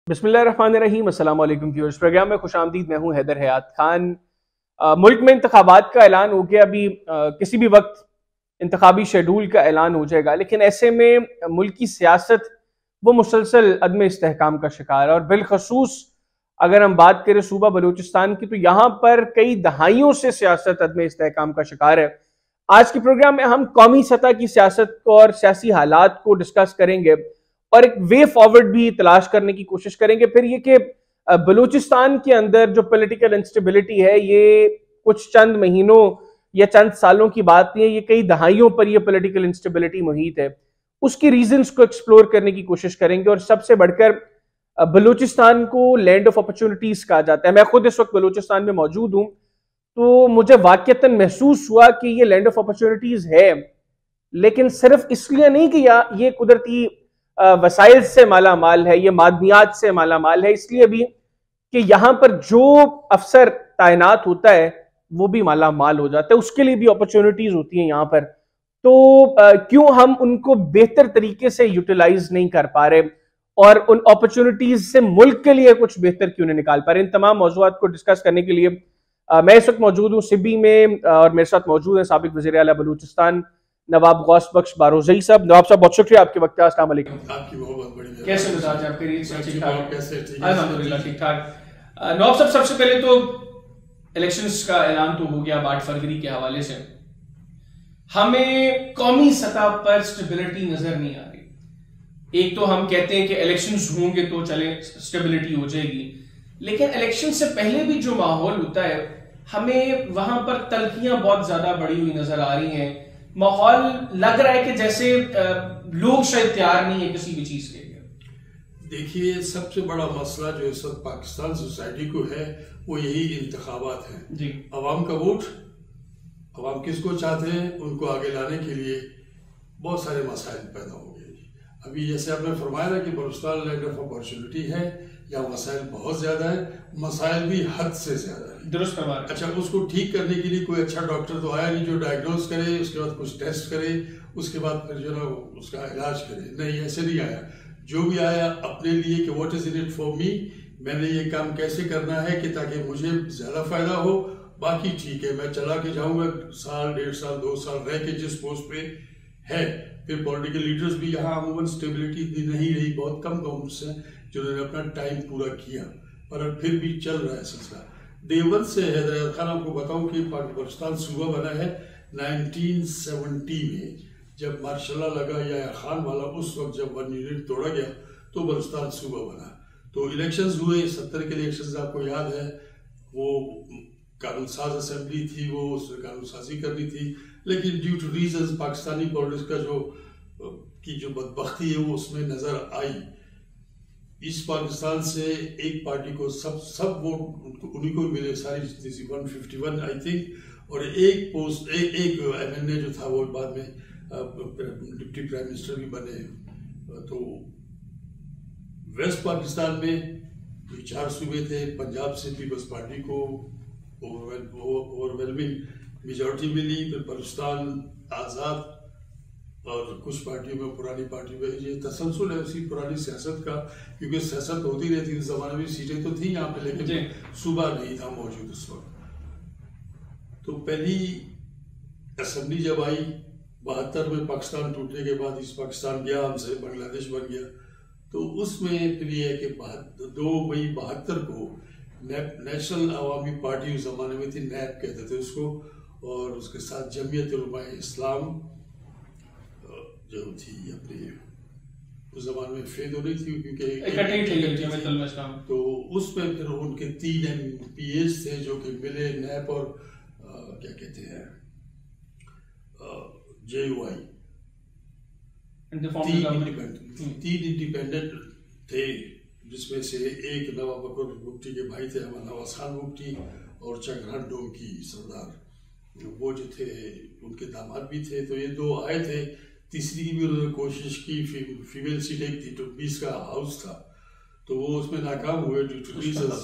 बिस्मिल्लाहिर्रहमानिर्रहीम, अस्सलाम वालेकुम व्यूअर्स। प्रोग्राम में खुशामदीद। मैं हूं हैदर हयात खान। मुल्क में इंतखाबात का ऐलान हो गया। अभी किसी भी वक्त इंतखाबी शेड्यूल का ऐलान हो जाएगा, लेकिन ऐसे में मुल्क की सियासत वो मुसलसल अदम इस्तेहकाम का शिकार है। और बिलखसूस अगर हम बात करें सूबा बलूचिस्तान की, तो यहाँ पर कई दहाइयों से सियासत अदम इस्तेहकाम का शिकार है। आज के प्रोग्राम में हम कौमी सतह की सियासत को और सियासी हालात को डिस्कस करेंगे और एक वे फॉरवर्ड भी तलाश करने की कोशिश करेंगे। फिर ये कि बलूचिस्तान के अंदर जो पॉलिटिकल इंस्टेबिलिटी है, ये कुछ चंद महीनों या चंद सालों की बात नहीं है, ये कई दहाइयों पर ये पॉलिटिकल इंस्टेबिलिटी मुहित है। उसकी रीजंस को एक्सप्लोर करने की कोशिश करेंगे। और सबसे बढ़कर बलूचिस्तान को लैंड ऑफ अपॉर्चुनिटीज कहा जाता है। मैं खुद इस वक्त बलूचिस्तान में मौजूद हूं, तो मुझे वाकईतन महसूस हुआ कि ये लैंड ऑफ अपॉर्चुनिटीज है, लेकिन सिर्फ इसलिए नहीं कि ये कुदरती वसाइल से माला माल है, ये मादनियात से माला माल है, इसलिए भी कि यहां पर जो अफसर तैनात होता है वो भी माला माल हो जाता है, उसके लिए भी अपॉर्चुनिटीज होती हैं यहां पर। तो क्यों हम उनको बेहतर तरीके से यूटिलाइज नहीं कर पा रहे और उन अपॉर्चुनिटीज से मुल्क के लिए कुछ बेहतर क्यों नहीं निकाल पा रहे? इन तमाम मौजूआत को डिस्कस करने के लिए मैं इस वक्त मौजूद हूँ सिबी में, और मेरे साथ मौजूद है साबिक वज़ीर आला बलूचिस्तान नवाब गौस बख्श बारोज़ई साहब। नवाब साहब, बहुत शुक्रिया आपके वक्त का। अस्सलाम वालेकुम। आपकी बहुत बड़ी कैसे मिजाज है आपके? ठीक ठाक? कैसे? अल्हम्दुलिल्लाह ठीक ठाक। नवाब साहब, सबसे पहले तो इलेक्शंस का ऐलान तो हो गया 8 फरवरी के हवाले से। हमें कौमी सतह पर स्टेबिलिटी नजर नहीं आ रही। एक तो हम कहते हैं कि इलेक्शंस होंगे तो चले स्टेबिलिटी हो जाएगी, लेकिन इलेक्शन से पहले भी जो माहौल होता है, हमें वहां पर तल्खियां बहुत ज्यादा बढ़ी हुई नजर आ रही हैं। माहौल लग रहा है कि जैसे लोग शायद तैयार नहीं है किसी भी चीज के लिए। देखिए, सबसे बड़ा मसला जो इस वक्त पाकिस्तान सोसाइटी को है वो यही इंतखाबात है जी। अवाम का वोट, अवाम किसको चाहते हैं, उनको आगे लाने के लिए बहुत सारे मसाइल पैदा हो गए। अभी जैसे आपने फरमाया ना कि बलूचिस्तान लैंड ऑफ अपॉर्चुनिटी है, या मसाइल बहुत ज्यादा है, मसाइल भी हद से ज्यादा है। दुरुस्त फरमा। अच्छा, उसको ठीक करने के लिए कोई अच्छा डॉक्टर तो आया नहीं जो डायग्नोज करे, उसके बाद कुछ टेस्ट करे, उसके बाद फिर जो ना उसका इलाज करे। नहीं, ऐसे नहीं आया। जो भी आया अपने लिए कि what is in it for me, मैंने ये काम कैसे करना है कि ताकि मुझे ज्यादा फायदा हो, बाकी ठीक है मैं चला के जाऊंगा, साल 1.5 साल 2 साल रह के जिस पोस्ट पे है। फिर पॉलिटिकल लीडर्स भी यहाँ अमूमन स्टेबिलिटी इतनी नहीं रही, बहुत कम गवर्नमेंट्स हैं जिन्होंने अपना टाइम पूरा किया, पर फिर भी चल रहा है सिलसिला। देवबंद से हैदर खान आपको बताऊं कि पाकिस्तान सूबा बना है 1970 में, जब मार्शल लगा या खान वाला, उस वक्त जब 1 यूनिट तोड़ा गया तो बलूचिस्तान सूबा बना। तो इलेक्शंस हुए 70 के इलेक्शंस, आपको याद है, वो कानून साज असेंबली थी, वो उसने कानून साजी करनी थी, लेकिन due two reasons Pakistani politics का जो बदबख्ती है वो उसमें नजर आई। इस पाकिस्तान से एक पार्टी को सब वोट उन्हीं को मिले, सारी 151 आई थिंक, और एक पोस्ट एक एमएनए जो था वो बाद में डिप्टी प्राइम मिनिस्टर भी बने। तो वेस्ट पाकिस्तान में 4 सूबे थे, पंजाब से पीपल्स पार्टी को ओवरवेलमिंग मेजॉरिटी मिली, फिर बलूचिस्तान आज़ाद, और कुछ पार्टियों में, पुरानी पार्टियों में ये तसलसल है उसी पुरानी सियासत का, क्योंकि सियासत होती रहती थी। उस जमाने में सीटें तो थी यहाँ पे, लेकिन सूबा नहीं था मौजूद उस वक्त। तो पहली असेंबली जब आई 72 में, पाकिस्तान टूटने के बाद ईस्ट पाकिस्तान गया, हमसे बांग्लादेश बन गया, तो उसमें फिर यह है कि 2 मई 72 को नेशनल अवामी पार्टी उस जमाने में थी, नैप कहते थे उसको, और उसके साथ जमीयत उलमा इस्लाम जो थी अपने उस जमाने में फेद हो रही थी, क्योंकि तो उसमें फिर उनके 3 MPs थे जो कि मिले, नैप और क्या कहते हैं JUI, 3 इंडिपेंडेंट थे, जिसमें से एक नवाब बकर बुगटी के भाई थे, नवाज खान बुगटी, और चंगरान डोम की सरदार वो जो थे उनके दामाद भी थे। तो ये 2 आए थे। तीसरी की भी उन्होंने कोशिश की, फीमेल सीट एक थी, 20 का हाउस था, तो वो उसमें नाकाम हुए ड्यू टू रीजंस।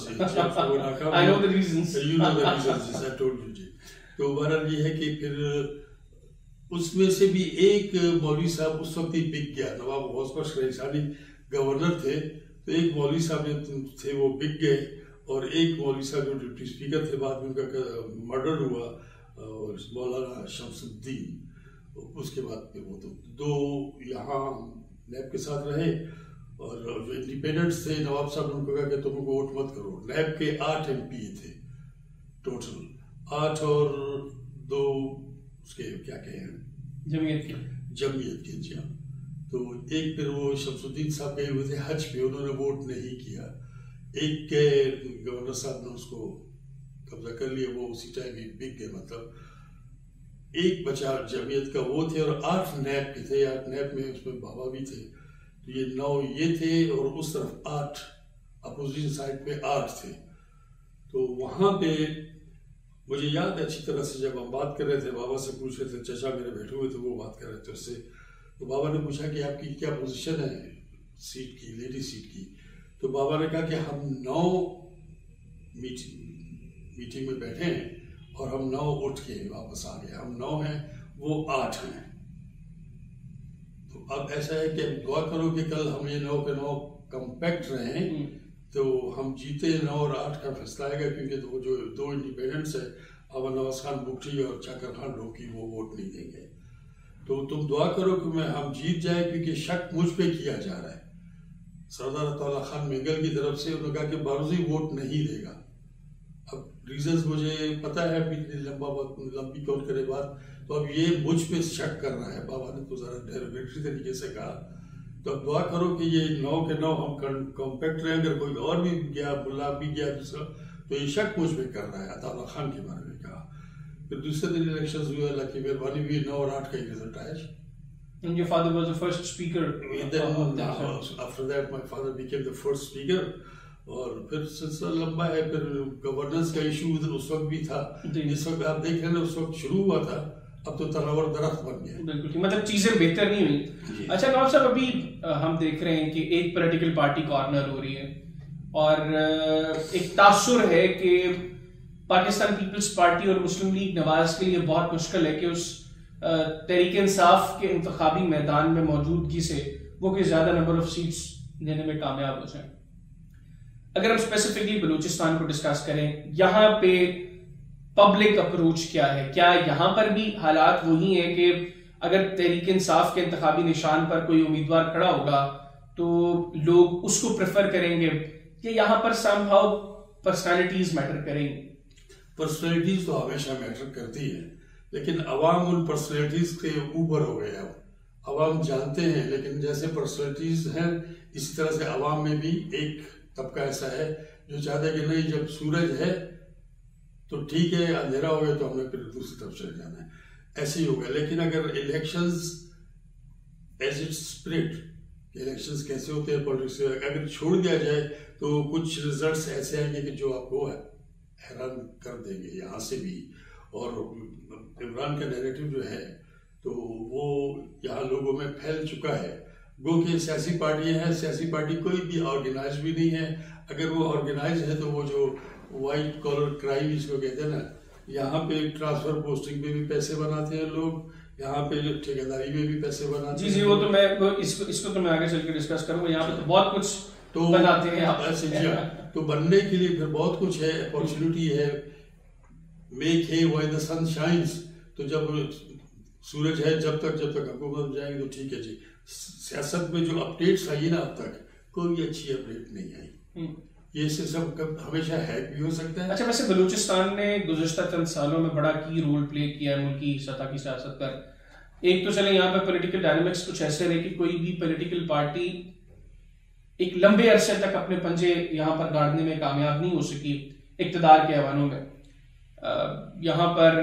तो बहरहाल ये है कि फिर उसमें से भी एक मौलवी साहब उस वक्त ही पिक गया, नवाब गौस बख्श रईसानी गवर्नर थे, तो एक मौलवी साहब थे वो बिक गए, और एक मौलवी साहब जो डिप्टी स्पीकर थे, बाद में उनका मर्डर हुआ, और मौलाना शमसुद्दीन। उसके बाद फिर वो तो दो यहाँ नैब के साथ रहे, और जो इंडिपेंडेंट्स थे नवाब साहब ने उनको कहा कि तुम वोट मत करो। नैब के 8 MP थे टोटल, 8 और 2 उसके क्या कहें जमीयत के जी हाँ। तो एक फिर वो शमसुद्दीन साहब गए हुए थे हज पे, उन्होंने वोट नहीं किया। एक के गवर्नर साहब ने उसको कब्जा कर लिया, वो उसी टाइम ही बिक गए। मतलब एक बचा जमीयत का वो थे, और 8 नैब के थे। 8 नैब में उसमें बाबा भी थे, तो ये 9 ये थे, और उस तरफ 8 अपोजिशन साइड पे 8 थे। तो वहां पे मुझे याद है अच्छी तरह से, जब हम बात कर रहे थे, बाबा से पूछ रहे थे, चचा मेरे बैठे हुए थे, वो बात कर रहे थे उससे, तो बाबा ने पूछा कि आपकी क्या पोजीशन है सीट की, लेडी सीट की। तो बाबा ने कहा कि हम 9 मीटिंग में बैठे हैं, और हम 9 उठ के वापस आ गए। हम 9 हैं, वो 8 हैं। तो अब ऐसा है कि दुआ करो कि कल हम ये 9 के 9 कम्पैक्ट रहे, तो हम जीते 9 और 8 का फैसला आएगा, क्योंकि तो जो 2 इंडिपेंडेंट्स है, अवर नवाज खान बुगटी और चाकर खान लोकी, वो वोट नहीं देंगे। तो तुम दुआ करो कि हम जीत जाए, क्योंकि शक मुझ पे किया जा रहा है सरदार अताउल्लाह खान मेंगल की तरफ से। उन्होंने कहा कि बारूजी वोट नहीं देगा। अब रीजंस मुझे पता है, अभी लंबी कॉल करे बात, तो अब ये मुझ पे शक कर रहा है। बाबा ने तो जरा डेरिवेटरी तरीके से कहा, तो अब दुआ करो कि ये 9 के 9 हम कॉम्पैक्ट रहे। अगर कोई और भी गया, मुल्ला भी गया दूसरा, तो ये शक मुझ पे कर रहा है। अताउल्लाह खान के बारे में कहा। फिर दूसरे दिन इलेक्शंस हुए, अल्लाह की मेहरबानी हुई, 9 और 8 का ही रिजल्ट आया। And your father was the first speaker. After that, my father became the first speaker. और फिर सिलसिला लंबा है। फिर गवर्नेंस का इशू उस वक्त भी था, जिस वक्त आप देख रहे हैं उस वक्त शुरू हुआ था, अब तो तनावर दरख्त बन गया। बिल्कुल, मतलब चीजें बेहतर नहीं हुई। अच्छा नवाब साहब, अभी हम देख रहे हैं कि एक पॉलिटिकल पार्टी कॉर्नर हो रही है, और एक तासुर है कि पाकिस्तान पीपल्स पार्टी और मुस्लिम लीग नवाज के लिए बहुत मुश्किल है कि उस तहरीक इंसाफ के इंतखाबी मैदान में मौजूदगी से वो कोई ज्यादा नंबर ऑफ सीट्स लेने में कामयाब हो जाए। अगर हम स्पेसिफिकली बलूचिस्तान को डिस्कस करें, यहाँ पे पब्लिक अप्रोच क्या है? क्या यहाँ पर भी हालात वही है कि अगर तहरीक इंसाफ के इंतखाबी निशान पर कोई उम्मीदवार खड़ा होगा तो लोग उसको प्रेफर करेंगे, कि यहाँ पर समहाउ पर्सनालिटीज मैटर करेंगी? पर्सनालिटीज तो हमेशा मैटर करती है, लेकिन अवाम उन पर्सनालिटीज के ऊपर हो गए। अब अवाम जानते हैं, लेकिन जैसे पर्सनालिटीज हैं, इसी तरह से अवाम में भी एक तबका ऐसा है जो चाहता है कि नहीं, जब सूरज है तो ठीक है, अंधेरा हो गया तो हमने फिर दूसरी तरफ चले जाना है, ऐसे ही होगा। लेकिन अगर elections as it spirit, elections कैसे होते हैं पॉलिटिक्स, अगर छोड़ दिया जाए तो कुछ रिजल्ट्स ऐसे आएंगे कि जो आपको हैरान कर देंगे यहाँ से भी। और इमरान का नैरेटिव जो है तो वो यहाँ लोगों में फैल चुका है। गो कि सियासी पार्टियां हैं, सियासी पार्टी कोई भी ऑर्गेनाइज भी नहीं है। अगर वो ऑर्गेनाइज है तो वो जो वाइट कॉलर क्राइम जिसको कहते हैं ना, यहाँ पे ट्रांसफर पोस्टिंग पे भी पैसे बनाते हैं लोग, यहाँ पे ठेकेदारी में भी पैसे बनाते हैं। जी वो तो मैं इसको तो मैं आगे चल के डिस्कस करूंगा। यहाँ पे तो बहुत कुछ तो बनाते हैं ऐसे जी। तो बनने के लिए फिर बहुत कुछ है, अपॉर्चुनिटी है। मेक है व्हाइल द सन शाइन्स, तो जब सूरज है जब तक हुकूमत जाएगी तो ठीक है जी। सियासत में जो अपडेट्स आई ना, अब तक कोई अच्छी अपडेट नहीं आई। ये सब हमेशा हैक भी हो सकता है। अच्छा, वैसे बलूचिस्तान ने गुज़श्ता चंद सालों में बड़ा की रोल प्ले किया है मुल्की सतह की सियासत पर। एक तो चले यहाँ पर पॉलिटिकल डायनामिक्स कुछ ऐसे रहे कि कोई भी पॉलिटिकल पार्टी एक लंबे अरसे तक अपने पंजे यहाँ पर गाड़ने में कामयाब नहीं हो सकी इक़्तिदार के ऐवानों में। यहाँ पर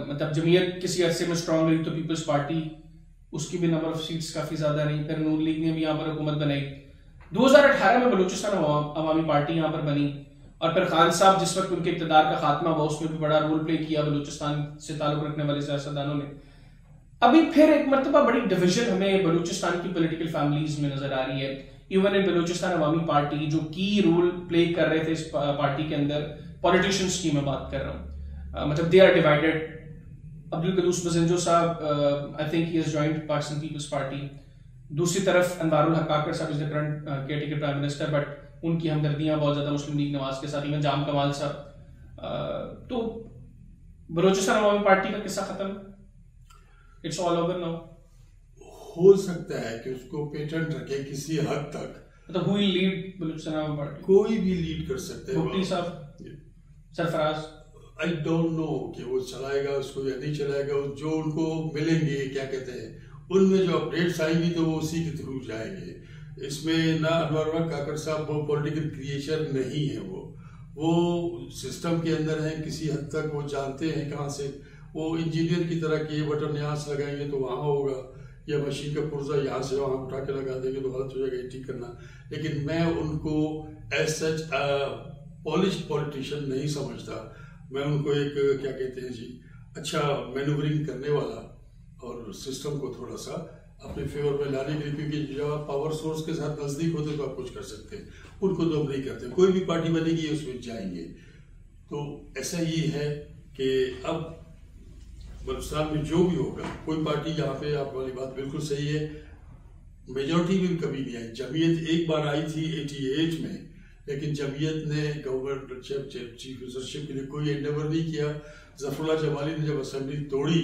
मतलब जमीयत किसी अरसे में स्ट्रांग रही तो पीपल्स पार्टी, उसकी भी नंबर ऑफ सीट्स काफी ज्यादा रही। फिर नून लीग ने भी यहाँ पर हुकूमत बनाई। 2018 में बलूचिस्तान अवामी पार्टी यहाँ पर बनी, और फिर खान साहब जिस वक्त उनके इक़्तिदार का खात्मा हुआ उसमें भी बड़ा रोल प्ले किया बलूचिस्तान से ताल्लुक रखने वाले सियासतदानों ने। अभी फिर एक मरतबा बड़ी डिवीजन हमें बलूचिस्तान की पॉलिटिकल फैमिलीज में नजर आ रही है। Even in Balochistan Awami party जो की रोल प्ले कर रहे थे इस पार्टी के अंदर, पॉलिटिशियंस की मैं बात कर रहा हूँ, मतलब they are divided. Abdul Quddus Bizenjo साहब, I think he has joined Pakistan Peoples Party. दूसरी तरफ अनवारुल हक काकड़ साहब is the current caretaker prime minister, but उनकी हमदर्दियां बहुत ज्यादा मुस्लिम लीग नवाज के साथ, इवन जाम कमाल साहब। तो बलोचिस्तान अवामी पार्टी का किस्सा खत्म, इट्स ऑल ओवर नाउ। हो सकता है कि उसको पेटेंट रखे किसी हद तक, मतलब who will lead Balochistan Awami party? कोई भी लीड कर सकते हैं। भुट्टी साहब, सरफराज, आई डोंट नो कि वो चलाएगा उसको या नहीं चलाएगा। जो उनको मिलेंगे क्या कहते हैं, उनमें जो अपडेट्स आएंगी तो वो उसी के थ्रू जाएंगे। इसमें ना अनवर काकड़ साहब वो पॉलिटिकल क्रिएशन नहीं है, वो सिस्टम के अंदर है, किसी हद तक वो जानते हैं कहाँ से। वो इंजीनियर की तरह कि ये बटन यहाँ से लगाएंगे तो वहाँ होगा, या मशीन का पुर्जा यहाँ से वहाँ उठा के लगा देंगे तो गलत हो जाएगा, ये ठीक करना। लेकिन मैं उनको एज सच पॉलिश पॉलिटिशियन नहीं समझता। मैं उनको एक क्या कहते हैं जी, अच्छा मैनूवरिंग करने वाला और सिस्टम को थोड़ा सा अपने फेवर में लाने के लिए, क्योंकि जब आप पावर सोर्स के साथ नजदीक होते तो आप कुछ कर सकते हैं, उनको तो हम नहीं करते। कोई भी पार्टी बनेगी उसमें जाएंगे। तो ऐसा ही है कि अब बलूचिस्तान में जो भी होगा, कोई पार्टी यहाँ पे, आप वाली बात बिल्कुल सही है, मेजोरिटी में कभी नहीं आई। जमीयत एक बार आई थी 88 में, लेकिन जमीयत ने गवर्नमेंट चीफ मिनिस्टरशिप के लिए कोई एंडेवर नहीं किया। जफरुल्लाह जमाली ने जब असेंबली तोड़ी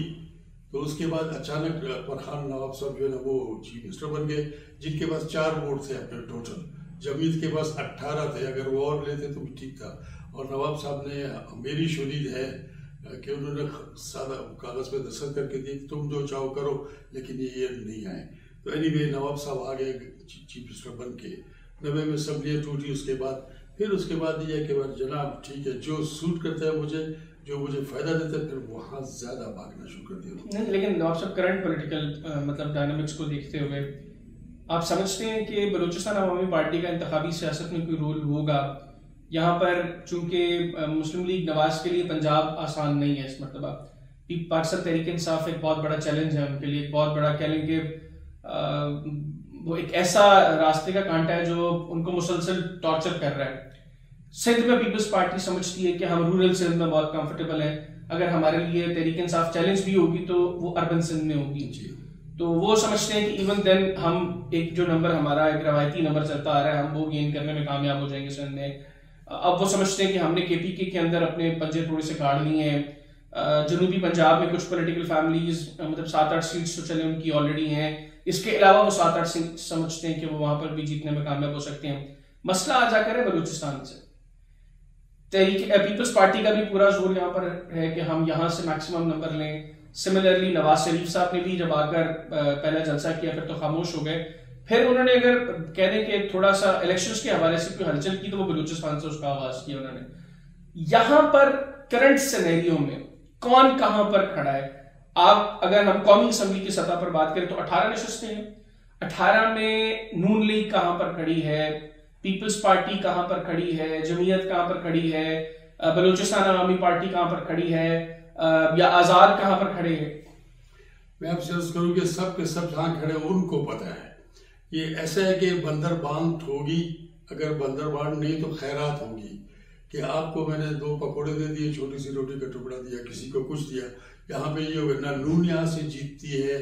तो उसके बाद अचानक फरहान नवाब साहब जो है ना वो चीफ मिनिस्टर बन गए, जिनके पास 4 वोट थे अपने टोटल। जमीयत के पास 18 थे, अगर वो और लेते तो भी ठीक था। और नवाब साहब ने, मेरी शुरीद है कि उन्होंने सादा कागज पे दस्तखत करके दी, तुम जो चाहो करो, लेकिन ये नहीं आए। तो एनीवे नवाब साहब आ गए चीफ मिनिस्टर बन के। 90 में असम्बलियाँ टूटी, उसके बाद ये कि जनाब ठीक है, जो सूट करता है मुझे, जो मुझे फायदा देता है, फिर वहाँ ज्यादा भागना शुरू कर दिया। लेकिन नवाब साहब करंट पॉलिटिकल मतलब डायनामिक्स को देखते हुए आप समझते हैं कि बलूचिस्तान अवामी पार्टी का इंतखाबी सियासत में कोई रोल होगा? यहाँ पर चूंकि मुस्लिम लीग नवाज के लिए पंजाब आसान नहीं है इस मरतबा, पाकिस्तान तहरीक इंसाफ एक बहुत बड़ा चैलेंज है उनके लिए, एक बहुत बड़ा कह लें कि वो एक ऐसा रास्ते का कांटा है जो उनको मुसलसल टॉर्चर कर रहा है। सिंध में पीपल्स पार्टी समझती है कि हम रूरल सिंध में बहुत कंफर्टेबल हैं, अगर हमारे लिए तहरीक इंसाफ चैलेंज भी होगी तो वो अर्बन सिंध में होगी। तो वो समझते हैं कि इवन देन हम एक जो नंबर हमारा एक रवायती नंबर चलता आ रहा है, हम वो गेन करने में कामयाब हो जाएंगे सिंध में। अब वो समझते हैं कि हमने केपीके के अंदर अपने पंजे थोड़े से गाड़ लिए हैं। जनूबी पंजाब में कुछ पॉलिटिकल फैमिलीज मतलब 7-8 सीट्स तो चले उनकी ऑलरेडी हैं, इसके अलावा वो 7-8 सीट समझते हैं कि वो वहां पर भी जीतने में कामयाब हो सकते हैं। मसला आ जाकर है बलूचिस्तान से, पीपल्स पार्टी का भी पूरा जोर यहाँ पर है कि हम यहाँ से मैक्सिमम नंबर लें। सिमिलरली नवाज शरीफ साहब ने भी जब आकर पहला जलसा किया फिर तो खामोश हो गए, फिर उन्होंने अगर कह दें कि थोड़ा सा इलेक्शंस के हवाले से कोई हलचल की तो वो बलूचिस्तान से उसका आगाज किया उन्होंने। यहाँ पर करंट सिनेरियो में कौन कहां पर खड़ा है? आप अगर हम कौमी असम्बली की सतह पर बात करें तो 18 नशस्तें हैं, 18 में नून लीग कहां पर खड़ी है, पीपल्स पार्टी कहां पर खड़ी है, जमीयत कहां पर खड़ी है, बलूचिस्तान अवामी पार्टी कहां पर खड़ी है, या आजाद कहां पर खड़े हैं? मैं आपसे अर्ज करूं कि सब के सब जहां खड़े उनको पता है। ये ऐसा है कि बंदरबांट होगी, अगर बंदरबांट नहीं तो खैरात होगी कि आपको मैंने 2 पकौड़े दे दिए, छोटी सी रोटी का टुकड़ा दिया, किसी को कुछ दिया। यहाँ पे ये होगा ना, नून यहाँ से जीतती है।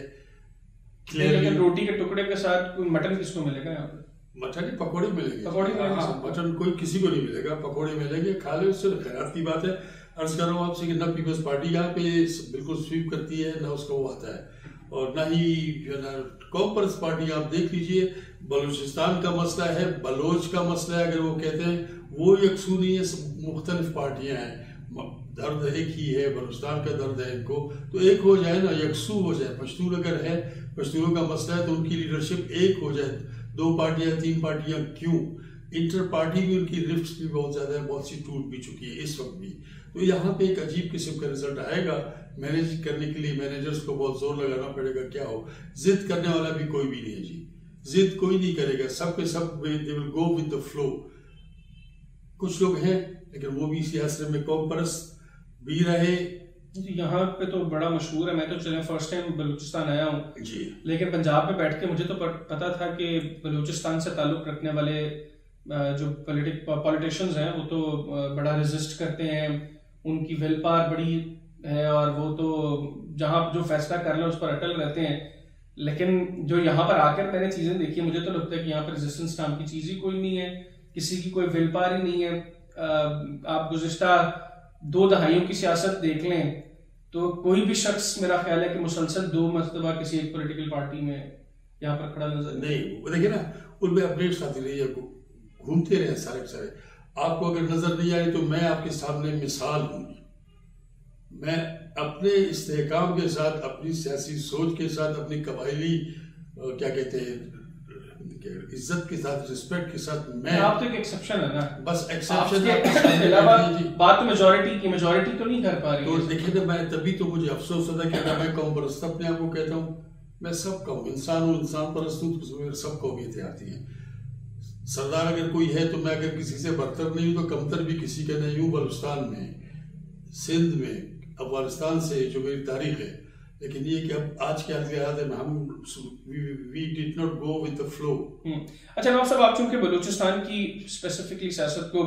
लेकिन रोटी के टुकड़े के साथ कोई मटन किसको मिलेगा? यहाँ पे मटन ही पकौड़े मिलेंगे, पकौड़े मिलेंगे। हाँ, मटन कोई किसी को नहीं मिलेगा, पकौड़े मिलेंगे, खा ले, उससे खैरात की बात है। अर्ज कर रहा हूँ आपसे कि ना पीपल्स पार्टी यहाँ पे बिल्कुल स्वीप करती है, ना उसका वो आता है, और ना ही जो है कॉमर्स पार्टी। आप देख लीजिए, बलूचिस्तान का मसला है, बलोच का मसला है, अगर वो कहते हैं वो यकसू नहीं है, मुख्तलिफ पार्टियां हैं, दर्द एक ही है, बलूचिस्तान का दर्द है इनको, तो एक हो जाए ना, यकसू हो जाए। पश्तून अगर है, पश्तूनों का मसला है तो उनकी लीडरशिप एक हो जाए। 2 पार्टियां 3 पार्टियां क्यों? इंटर पार्टी भी उनकी रिफ्ट्स भी बहुत ज्यादा है, बहुत सी टूट भी चुकी है इस वक्त भी। तो यहाँ पे एक अजीब किस्म का रिजल्ट आएगा। मैनेज करने के लिए मैनेजर्स को बहुत जोर लगाना पड़ेगा। क्या हो, जिद करने वाला भी कोई भी नहीं है जी, जिद कोई नहीं करेगा, सब के सब they will go with the flow. कुछ लोग हैं लेकिन वो भी सियासत में कौम परस्त भी रहे। यहाँ पे तो बड़ा मशहूर है, मैं तो चले फर्स्ट टाइम बलूचिस्तान आया हूँ जी, लेकिन पंजाब में बैठ के मुझे तो पता था कि बलूचिस्तान से ताल्लुक रखने वाले जो पॉलिटिशियंस हैं वो तो बड़ा रेजिस्ट करते हैं, उनकी विल पावर बड़ी है और वो तो जहाँ जो फैसला कर लें उस पर अटल रहते हैं। लेकिन जो यहाँ पर आकर मैंने चीजें देखी, मुझे तो लगता है कि यहाँ पर रेजिस्टेंस नाम की चीज ही कोई नहीं है, किसी की कोई विल पावर ही नहीं है। आप गुज़िश्ता 2 दहाइयों की सियासत देख लें तो कोई भी शख्स, मेरा ख्याल है कि मुसलसल 2 मरतबा किसी एक पॉलिटिकल पार्टी में यहाँ पर खड़ा नजर नहीं। वो देखिए ना, उनमें अपडेट्स आती रही है, घूमते रहे सारे सारे। आपको अगर नजर नहीं आई तो मैं आपके सामने मिसाल हूँ। मैं अपने इस्तेहकाम के साथ, अपनी सियासी सोच के साथ, अपनी कबायली क्या कहते हैं इज्जत के साथ, रिस्पेक्ट के साथ, मैं आप तो एक एक्सेप्शन है ना, बस एक्सेप्शन बात तो मेजॉरिटी तो नहीं कर पा रही। तो देखिए ना, मैं तभी तो मुझे अफसोस होता है कि अगर मैं कौम परस्त अपने आप को कहता हूँ, मैं सबका हूँ, इंसान हूँ, इंसान परस्त हूँ, तो सब कौमियतें आती हैं। सरदार अगर कोई है तो मैं अगर किसी से बरतर नहीं हूँ तो कमतर भी किसी का नहीं हूँ। बलूचिस्तान में, सिंध में, अफगानिस्तान से जो मेरी तारीख है, लेकिन ये कि अब आज के हालात में हम we did not go with the flow. अच्छा नवाब साहब, आप चूंकि बलूचिस्तान की स्पेसिफिकली सियासत को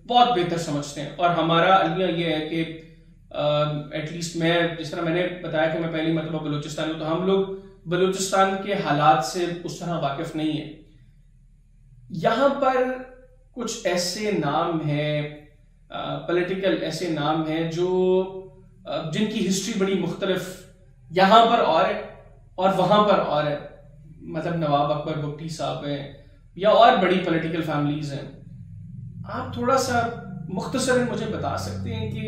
बहुत बेहतर समझते हैं, और हमारा अलमिया ये है कि एटलीस्ट मैं, जिस तरह मैंने बताया कि मैं पहली मरतबा बलूचिस्तान हूँ, तो हम लोग बलूचिस्तान के हालात से उस तरह वाकिफ नहीं है। यहाँ पर कुछ ऐसे नाम हैं, पॉलिटिकल ऐसे नाम हैं जो जिनकी हिस्ट्री बड़ी मुख्तलिफ यहाँ पर और वहां पर और है। मतलब नवाब अकबर भुट्टी साहब हैं या और बड़ी पॉलिटिकल फैमिलीज हैं। आप थोड़ा सा मुख्तसरन मुझे बता सकते हैं कि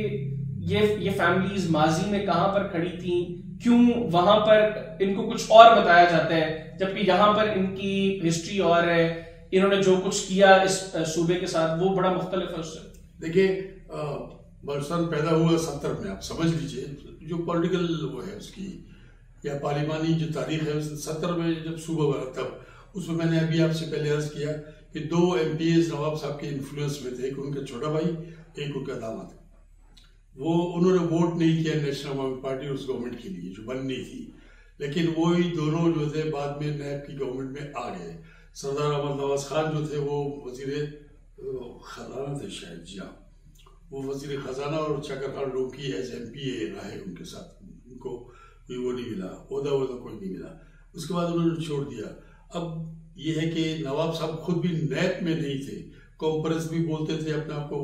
ये फैमिलीज माजी में कहां पर खड़ी थी, क्यों वहां पर इनको कुछ और बताया जाता है जबकि यहाँ पर इनकी हिस्ट्री और है, इन्होंने जो कुछ किया इस सूबे के साथ वो बड़ा मुख्तलिफ है उससे। देखिए, बलूचिस्तान पैदा हुआ 70 में, आप समझ लीजिए जो पॉलिटिकल वो है उसकी या पार्लिमानी जो तारीख है, 70 में जब सूबा बना, तब उसमें मैंने अभी आपसे पहले अर्ज किया कि 2 MPs नवाब साहब के इन्फ्लुएंस में थे, एक उनका छोटा भाई, एक उनका दामाद। वो उन्होंने वोट नहीं किया नेशनल अवामी पार्टी उस गवर्नमेंट के लिए जो बननी थी, लेकिन वही दोनों जो थे बाद में नैब की गवर्नमेंट में आ गए। सरदार अहमद नवाज खान जो थे वो वजीर खजाना थे शायद, जी हाँ, वो वजीर खजाना, और चकर खान लोकी एज MPA रहे उनके साथ, उनको कोई वो नहीं मिला, ओहदा कोई नहीं मिला। उसके बाद उन्होंने छोड़ दिया। अब ये है कि नवाब साहब खुद भी नैब में नहीं थे, कॉम्प्रेस भी बोलते थे अपने आप को,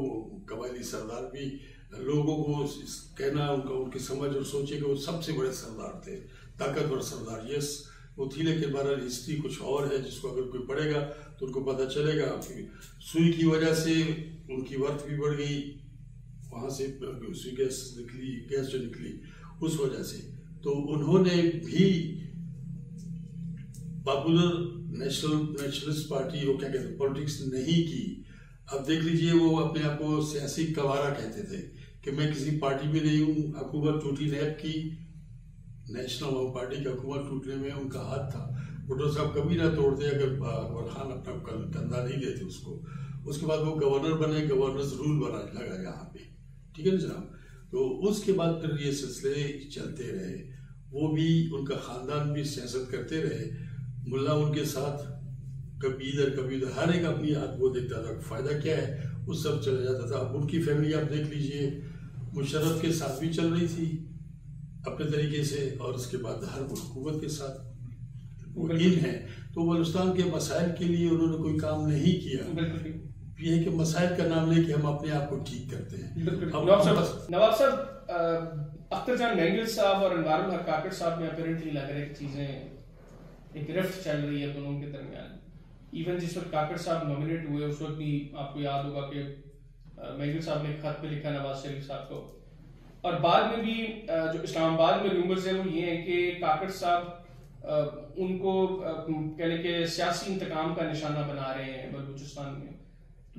कबायली सरदार भी, लोगों को कहना उनकी समझ और सोचे कि वो सबसे बड़े सरदार थे, ताकतवर सरदार। यस वो थी, लेकिन बहरहाल हिस्ट्री कुछ और है जिसको अगर कोई पढ़ेगा तो उनको पता चलेगा। सुई की वजह से उनकी वर्थ भी बढ़ गई, वहाँ से सुई गैस निकली, गैस जो निकली उस वजह से, तो उन्होंने भी पॉपुलर नेशनलिस्ट पार्टी, वो क्या कहते हैं, पॉलिटिक्स नहीं की। अब देख लीजिए, वो अपने आप को सियासी कवारा कहते थे कि मैं किसी पार्टी में नहीं हूँ। हुकूमत टूटी नैब की, नेशनल पार्टी की हुकूमत टूटने में उनका हाथ था। भुट्टो साहब कभी ना तोड़ते अगर अकबर खान अपना कंधा नहीं देते उसको। उसके बाद वो गवर्नर बने, गवर्नर्स रूल बना लगा यहाँ पे, ठीक है ना जनाब। तो उसके बाद फिर ये सिलसिले चलते रहे, वो भी उनका ख़ानदान भी सियासत करते रहे, मुल्ला उनके साथ कभी इधर कभी उधर, हर एक अपनी हाथ वो देखता था, फ़ायदा क्या है उस सब चला जाता था। अब उनकी फैमिली आप देख लीजिए, मुशर्रफ के साथ भी चल रही थी अपने तरीके से, और उसके बाद हर हुकूमत के साथ वो इन है। तो बलूचिस्तान के मसाइल के लिए उन्होंने कोई काम नहीं किया। ये है कि मसाइल का नाम लेके हम अपने आप को ठीक करते हैं। नवाब साहब, अख्तर जान मेंगल साहब और अनवारुल हक काकड़ साहब में अपैरेंटली लग रहा है कि चीजें एक रिफ्ट चल रही है दोनों के दरमियान। इवन जिस वक्त काकड़ साहब नॉमिनेट हुए उस वक्त भी आपको याद होगा कि मेंगल साहब ने खत पे लिखा नवाज शरीफ साहब को, और बाद में भी जो इस्लामाबाद में रूमर्स है वो ये है कि काकड़ साहब उनको कहने के सियासी इंतकाम का निशाना बना रहे हैं बलूचिस्तान में।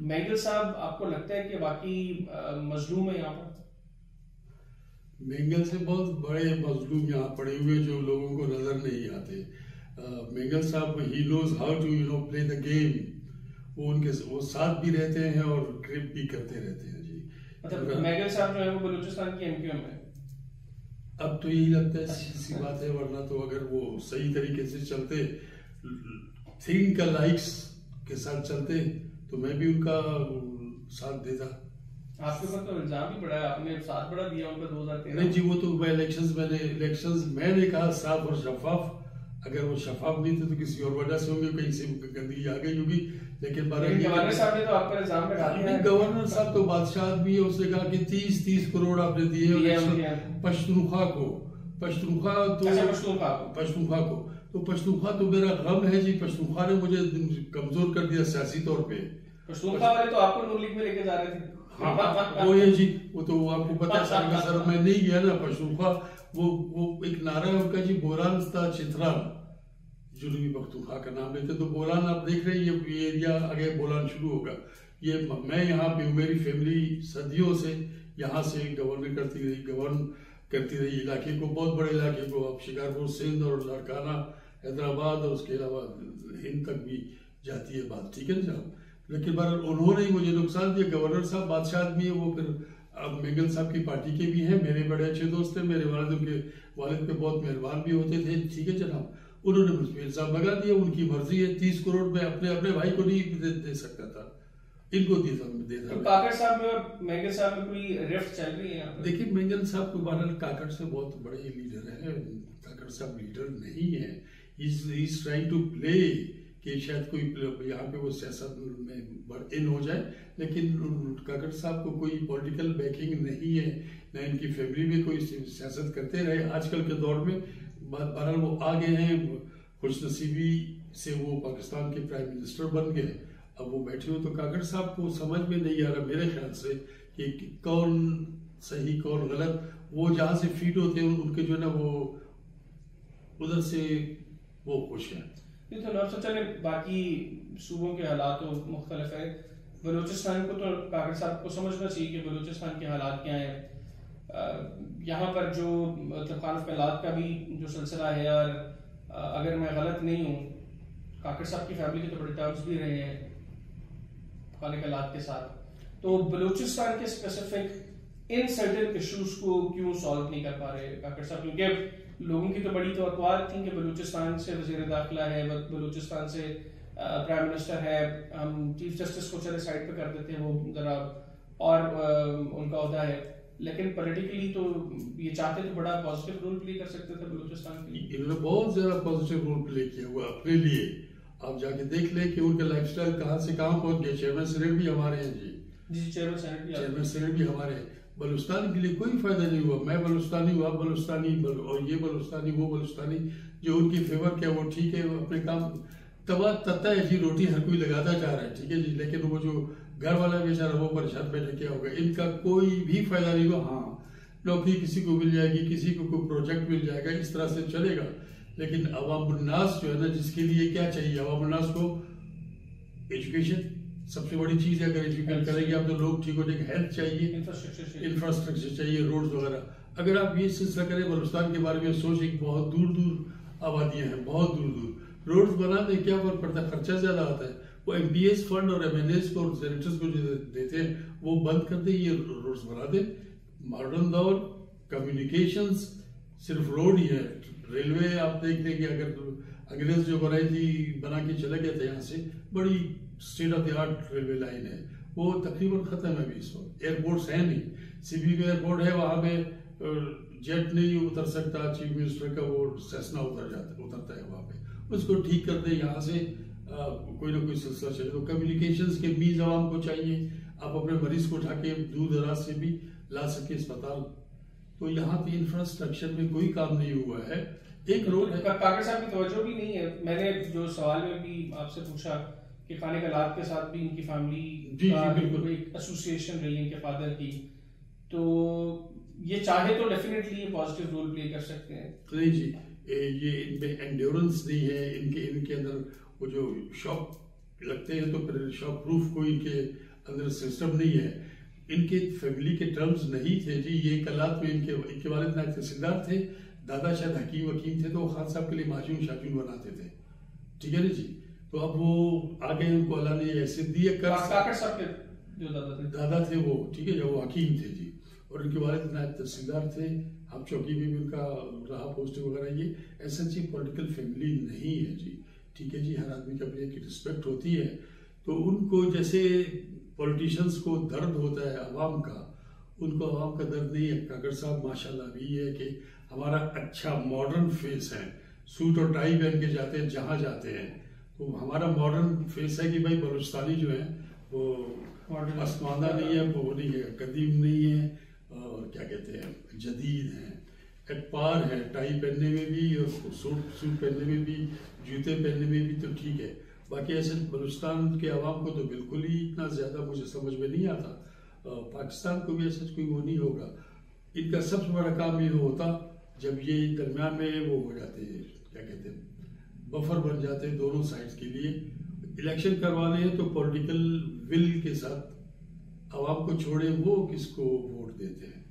मेंगल साहब आपको लगता है कि वाकई मजलूम है यहाँ पर? मेंगल से बहुत बड़े मजलूम यहाँ पड़े हुए जो लोगों को नजर नहीं आते। मेंगल साहब he knows how to play the game. वो साथ भी रहते हैं और ट्रिप भी करते रहते हैं जी। मतलब मेंगल साहब जो है वो बलूचिस्तान की MQM है। अब तो यही लगता है सी बात है, वरना तो अगर वो सही तरीके से चलते, थिंक लाइक्स के साथ चलते तो मैं भी उनका साथ देता। आपके ऊपर तो इल्जाम भी बड़ा है, आपने साथ बड़ा दिया उनका 2013। नहीं जी, वो तो इलेक्शंस मैंने कहा साफ और शफाफ, अगर वो शफाफ नहीं थे तो किसी और वजह से होंगे, कहीं से गंदगी आ गई होगी। लेकिन गवर्नर साहब ने तो आप पर इल्जाम लगा दिया है। गवर्नर साहब तो बादशाह आदमी है, उसने कहा कि 30 करोड़ आपने दिए पश्तूनख्वा को। पश्तूनख्वा तो पश्तूनख्वा तो मेरा गम है जी। पश्तूनख्वा ने मुझे कमजोर कर दिया सियासी तौर पे। पश्तूनख्वा वाले तो आपको नून लीग में लेके जा रहे थे। हाँ वो है जी, वो तो आपको पता है सर, मैं नहीं गया ना पश्तूनख्वा। वो एक नारा है उनका जी, बोलान था चित्राल, जुनूबी पख्तूनख्वा का नाम लेते। तो बोलान आप देख रहे हैं, ये एरिया आगे बोलान शुरू होगा। ये मैं यहाँ पे, मेरी फैमिली सदियों से यहाँ से गवर्न करती रही इलाके को, बहुत बड़े इलाके को। अब शिकारपुर सिंध और लाड़काना हैदराबाद और उसके अलावा हिंद तक भी जाती है बात, ठीक है ना साहब। लेकिन बार उन्होंने ही मुझे नुकसान दिया। गवर्नर साहब बादशाह आदमी है, वो फिर अब मेंगल साहब की पार्टी के भी हैं, मेरे बड़े अच्छे दोस्त हैं। मेरे वालिद पे बहुत मेहरबान भी होते थे, ठीक है जनाब। उन्होंने मुझ पर इल्जाम लगा दिया, उनकी मर्जी है। 30 करोड़ में अपने भाई को नहीं दे सकता था, इनको देता। तो काकड़ साहब में और मेंगल साहब में कोई रिफ्ट चल रही है? देखिए मेंगल साहब को बहरहाल काकड़ से बहुत बड़े लीडर है। काकड़ साहब लीडर नहीं है, इज ट्राइंग टू प्ले कि शायद कोई यहाँ पे वो सियासत में इन हो जाए। लेकिन काकड़ साहब को कोई पॉलिटिकल बैकिंग नहीं है, न इनकी फैमिली में कोई सियासत करते रहे आजकल के दौर में। बहरहाल वो आ गए हैं, खुशनसीबी से वो पाकिस्तान के प्राइम मिनिस्टर बन गए। अब वो बैठे हो तो काकड़ साहब को समझ में नहीं आ रहा मेरे ख्याल से कि कौन सही कौन गलत। वो जहाँ से फीड होते हैं उनके जो है ना, वो उधर से वो खुश है। ये तो नौफ चले, बाकी सूबों के हालात तो मुख्तलिफ है। बलूचिस्तान को तो काकड़ साहब को समझना चाहिए कि बलूचिस्तान के हालात क्या हैं। यहाँ पर जो तखालफ मिलाद का भी जो सिलसिला है, और अगर मैं गलत नहीं हूँ, काकड़ साहब की फैमिली के तो बड़े टर्म्स भी रहे हैं खालिक हालात के साथ। तो बलूचिस्तान के स्पेसिफिक इन सर्टेन इशूज को क्यों सॉल्व नहीं कर पा रहे काकड़ साहब? क्योंकि लोगों की तो बड़ी तवक्कुआत थी कि बलूचिस्तान से वज़ीर दाखिला है, बलूचिस्तान से प्राइम मिनिस्टर है, हम चीफ जस्टिस को चले साइड पे कर देते हैं, वो जरा और उनका ओहदा है। लेकिन पॉलिटिकली तो ये चाहते तो बड़ा पॉजिटिव रोल प्ले कर सकते थे बलूचिस्तान के लिए। इन्होंने बहुत ज्यादा पॉजिटिव रोल प्ले किया हुआ अपने लिए। आप जाके देख ले कि उनका लाइफस्टाइल कहाँ से कहाँ पहुंच गया। चेयरमैन सीनेट भी हमारे हैं जी, चेयरमैन सीनेट भी हमारे हैं। बलूचिस्तान के लिए कोई फायदा नहीं हुआ। मैं बलूचिस्तानी हूँ, आप बलूचिस्तानी, और ये बलूचिस्तानी वो बलूचिस्तानी, जो उनकी फेवर क्या वो ठीक है, वो अपने काम तबा तत्ता है जी। रोटी हर कोई लगाता जा रहा है, ठीक है जी। लेकिन वो जो घर वाला बेचारा वो परेशान बैठे क्या होगा, इनका कोई भी फायदा नहीं हुआ। हाँ, नौकरी किसी को मिल जाएगी, किसी को कोई प्रोजेक्ट मिल जाएगा, इस तरह से चलेगा। लेकिन अवामुन्नास जो है ना, जिसके लिए क्या चाहिए, अवामुन्नास को एजुकेशन सबसे बड़ी चीज है। अगर एजुकेशन करेंगे आप तो लोग ठीक हो जाएंगे। हेल्थ चाहिए, इंफ्रास्ट्रक्चर चाहिए, रोड्स वगैरह। अगर आप ये सिलसिला करें, बलूचिस्तान के बारे में सोचें, बहुत दूर दूर आबादियां हैं, बहुत दूर दूर। रोड्स बनाने क्या फर्क पड़ता है, खर्चा ज्यादा आता है। वो MPS फंड और MNAs को और सेनेटर्स को जो देते हैं वो बंद कर दे, ये रोड्स बना दे। मॉडर्न दौर, कम्युनिकेशंस सिर्फ रोड ही है। रेलवे आप देख लेंगे, अगर अंग्रेज जो बनाई थी, बना के चले गए थे यहाँ से, बड़ी state of the art railway line है, वो तकरीबन खत्म है अभी इस वक्त। एयरपोर्ट्स है नहीं, CP का एयरपोर्ट है, वहां पे जेट नहीं उतर सकता। चीफ मिनिस्टर का वो सेस्ना उतरता है वहां पे, उसको ठीक कर दे। यहाँ से कोई ना कोई सिलसिला चले। तो कम्युनिकेशंस के मीज आवाम को चाहिए, आप अपने मरीज को उठा के दूर दराज से भी ला सके अस्पताल। तो यहाँ पे इंफ्रास्ट्रक्चर में कोई काम नहीं हुआ है। एक रोड है, काकड़ साहब की तवज्जो भी नहीं है। मैंने जो सवाल में भी आपसे पूछा कि खाने का लाभ के साथ भी इनकी फैमिली का एक एसोसिएशन रही है इनके फादर की, तो ये चाहे तो डेफिनेटली ये पॉजिटिव रोल प्ले कर सकते हैं। नहीं जी, ये इनमें एंड्योरेंस नहीं है, इनके अंदर वो जो शॉक लगते हैं तो फिर शॉक प्रूफ कोई इनके अंदर सिस्टम नहीं है। इनके फैमिली के टर्म्स नहीं थे जी। ये कलात में इनके वालिद नायब तहसीलदार थे, दादा शायद हकीम वकीम थे, तो वो खान साहब के लिए माजून शाजून बनाते थे, ठीक है ना जी। तो अब वो आगे उनको अल्लाह ने ऐसे दिए काकड़ साहब के जो दादा थे वो, ठीक है, जब वो हकीम थे जी, और उनके वालिद नायब तहसीलदार थे। हम चौकी में भी उनका रहा पोस्टिंग वगैरह। ये ऐसा जी पॉलिटिकल फैमिली नहीं है जी, ठीक है जी। हर आदमी की अपनी एक रिस्पेक्ट होती है। तो उनको जैसे पॉलिटिशियंस को दर्द होता है अवाम का, उनको अवाम का दर्द नहीं है। काकड़ साहब माशाल्लाह भी है कि हमारा अच्छा मॉडर्न फेस है, सूट और टाई पहन के जाते हैं जहाँ जाते हैं। तो हमारा मॉडर्न फेस है कि भाई बलूचिस्तानी जो है वो आसमाना नहीं है, वो नहीं है, कदीम नहीं है, और क्या कहते हैं जदीद है, एटपार है, टाई पहनने में भी और सूट पहनने में भी, जूते पहनने में भी तो ठीक है। बाकी ऐसे बलूचिस्तान के अवाम को तो बिल्कुल ही इतना ज़्यादा मुझे समझ में नहीं आता। पाकिस्तान को भी ऐसा कोई वो नहीं होगा। इनका सबसे बड़ा काम ये होता जब ये दरमियान में वो हो जाते हैं, क्या कहते हैं, बफर बन जाते हैं दोनों साइड्स के लिए। इलेक्शन करवाने हैं तो पॉलिटिकल विल के साथ आवाम को छोड़े वो किसको वोट देते हैं।